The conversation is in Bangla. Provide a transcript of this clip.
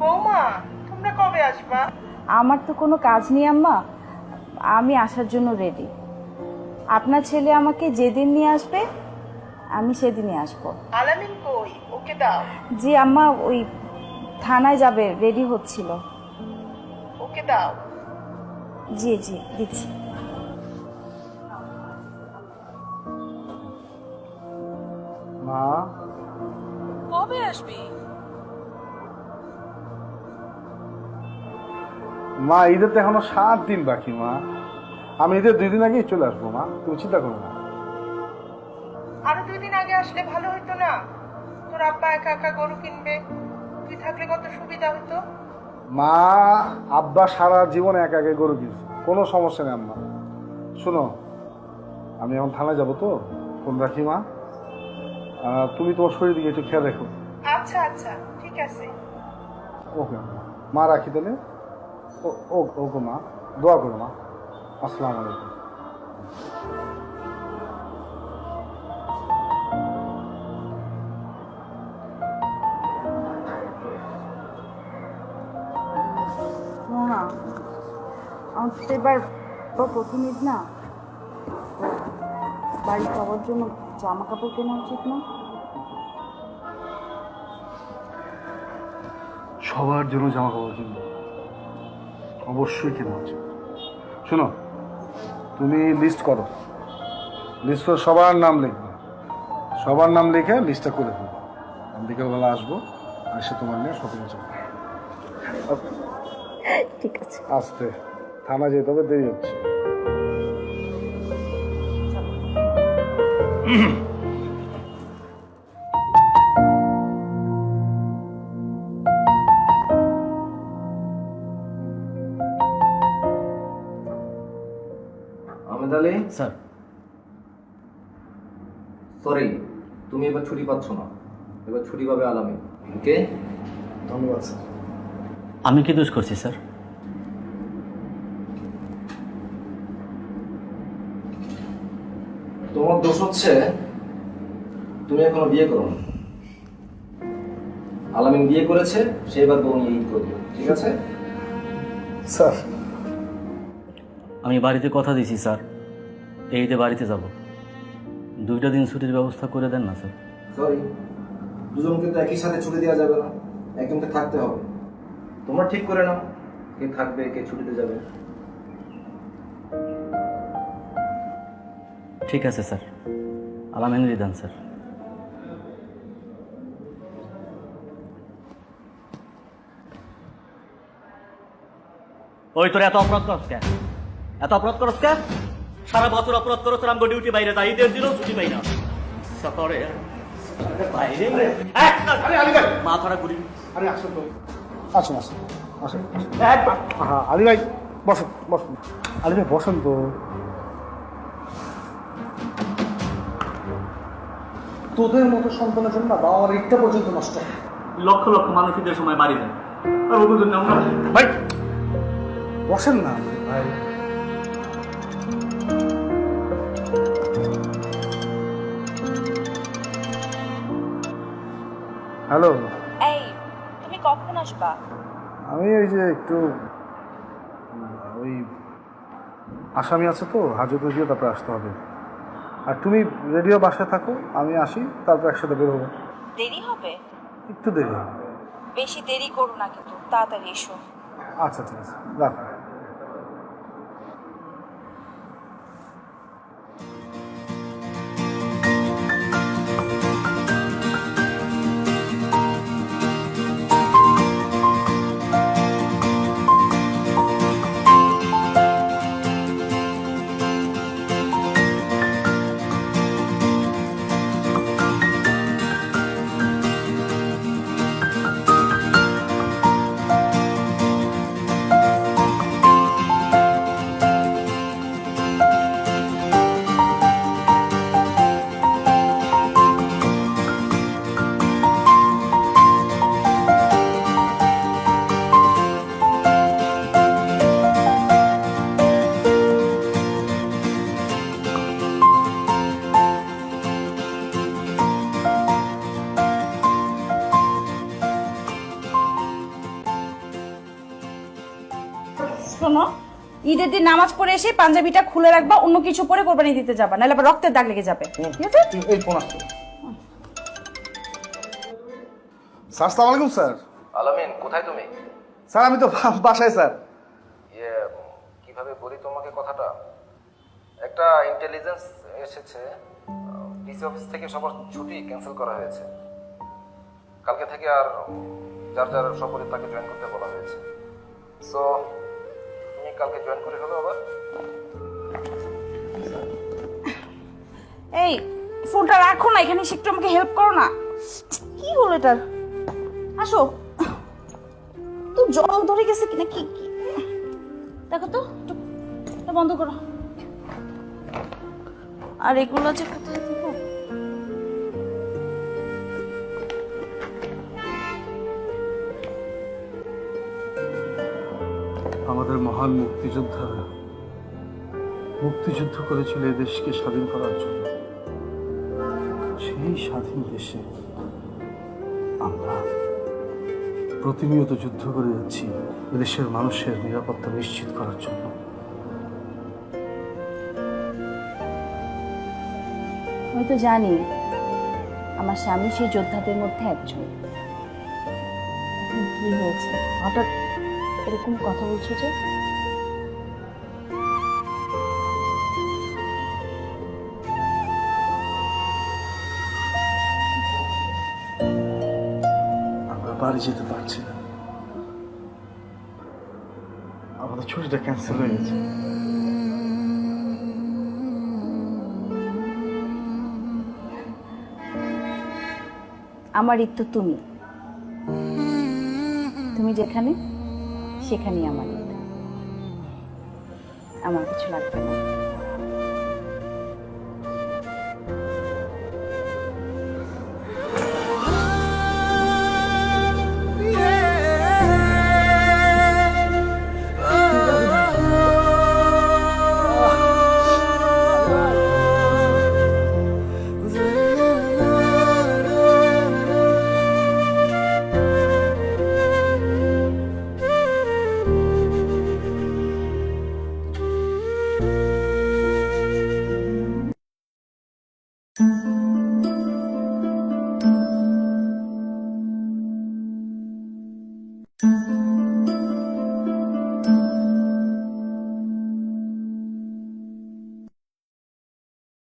বৌমা, তোমরা কবে আসবা? আমার তো কোনো কাজ নেই আম্মা, আমি আসার জন্য রেডি। আপনার ছেলে আমাকে যেদিন নিয়ে আসবে আমি সেদিনই আসবো। আলামিন কই? ওকে দাও। জি আম্মা, ওই থানায় যাবে, রেডি হচ্ছিল। ওকে দাও। জি জি দিচ্ছি। মা, কবে আসবি? মা ঈদের তো এখনো 7 দিন বাকি। মা, আমি ঈদের 2 দিন আগেই চলে আসবো। মা, তুমি চিন্তা করো না। আরো 2 দিন আগে আসলে ভালো হতো না? তোর আব্বা একা একা গরু কিনবে, তুই থাকলে কত সুবিধা হতো। মা, আব্বা সারা জীবন একা একা গরু কিনছে, কোনো সমস্যা নেই। আম্মা শোনো, আমি এখন থানায় যাবো তো, ফোন রাখি। মা, তুমি তোমার শরীর দিকে একটু খেয়াল রেখো। আচ্ছা আচ্ছা, ঠিক আছে। ওকে মা, রাখি তাহলে। ওকে মা, দোয়া করো মা। আসসালামু আলাইকুম। না, আমার তো এবার প্রথম ঈদ না, বাড়ি সবার জন্য জামা কাপড় কেনা উচিত না? সবার জন্য জামা কাপড় কিনবো, অবশ্যই কেনা উচিত। শোনো, তুমি লিস্ট করো, লিস্ট করে সবার নাম লিখবে, সবার নাম লিখে লিস্টটা করে দেবো। আমি বিকেলবেলা আসবো, এসে তোমার নিয়ে শপিং যাবো। ঠিক আছে। আসতে থানা যেতে হবে, দেরি হচ্ছে। আহমেদ আলী স্যার, সরি, তুমি এবার ছুটি পাচ্ছ না, এবার ছুটি পাবে আলামিন। ওকে, ধন্যবাদ স্যার। আমি কি দোষ করছি স্যার? তোমার দোষ হচ্ছে তুমি এখনো বিয়ে করো না। আলামিন বিয়ে করেছে, সে এবার বউ নিয়ে ঈদ করবে, ঠিক আছে? স্যার, আমি বাড়িতে কথা দিয়েছি স্যার, এই ঈদে বাড়িতে যাব। 2টা দিন ছুটির ব্যবস্থা করে দেন না স্যার। সরি, দুজনকে তো একই সাথে ছুটি দেওয়া যাবে না, একজনকে থাকতে হবে। তোমরা ঠিক করে নাও কে থাকবে, কে ছুটিতে যাবে। ঠিক আছে স্যার, আলামিনেরই দেন স্যার। ওই তোর এত অপরাধ করস কেন? এত অপরাধ করস কেন? সারা বছর অপরাধ করো, তোর আমাকে ডিউটি বাইরে যাই, ঈদের দিনও ছুটি পাই না। সকালে বাইরে মাথাটা ঘুরি। আরে আসুন তো, আসুন আসুন আসুন। হ্যাঁ আলী ভাই, বসুন বসুন। আলী ভাই বসুন তো। তোদের মতো সন্তানের জন্য না বাবা আমার ইটটা পর্যন্ত নষ্ট হয়। লক্ষ লক্ষ মানুষ ঈদের সময় বাড়ি যায়, আর ওগুলোর জন্য আমরা ভাই বসেন না ভাই। হ্যালো, এই, তুমি কখন আসবা? আমি ওই যে একটু ওই আসামি আছে তো, হাজতে দিয়ে তারপরে আসতে হবে। আর তুমি রেডিও বাসায় থাকো, আমি আসি, তারপর একসাথে বের হবো। দেরি হবে? একটু দেরি হবে। বেশি দেরি করো না কিন্তু, তাড়াতাড়ি এসো। আচ্ছা ঠিক আছে, রাখো। শোনো, ঈদের দিন নামাজ পড়ে এসে পাঞ্জাবিটা খুলে রাখবা, অন্য কিছু পরে কোরবানি দিতে যাবা, নাহলে আবার রক্তের দাগ লেগে যাবে, ঠিক আছে? এই ফোন আসছে। স্যার আসসালামু আলাইকুম স্যার। আলামিন, কোথায় তুমি? স্যার আমি তো বাসায় স্যার। কিভাবে বলি তোমাকে কথাটা? একটা ইন্টেলিজেন্স এসেছে, ডিসি অফিস থেকে সবার ছুটি ক্যান্সেল করা হয়েছে। কালকে থেকে আর যার যার সপরিবার তাকে জয়েন করতে বলা হয়েছে। সো তুমি কালকে জয়েন করে ফেলো আবার। এই ফোনটা রাখো না, এখানে এসে একটু আমাকে হেল্প করো না। কি হলো এটার? আসো, তো জল ধরে গেছে কিনা, কি কি দেখো তো, এটা বন্ধ করো। আর এগুলো যে কোথায় দিব? আমাদের মহান মুক্তিযোদ্ধারা মুক্তিযুদ্ধ করেছিল এই দেশকে স্বাধীন করার জন্য। সেই স্বাধীন দেশে আমরা প্রতিনিয়ত যুদ্ধ করে যাচ্ছি দেশের মানুষের নিরাপত্তা নিশ্চিত করার জন্য। আমি তো জানি আমার স্বামী সেই যোদ্ধাদের মধ্যে একজন। এখন কি হয়েছে হঠাৎ এরকম কথা বলছো যে? আমরা বাড়ি যেতে পারছি না, আমাদের ছুটিটা ক্যান্সেল হয়ে গেছে। আমার ঈদ তো তুমি, তুমি যেখানে সেখানেই আমার ঈদ। আমার কিছু লাগবে না।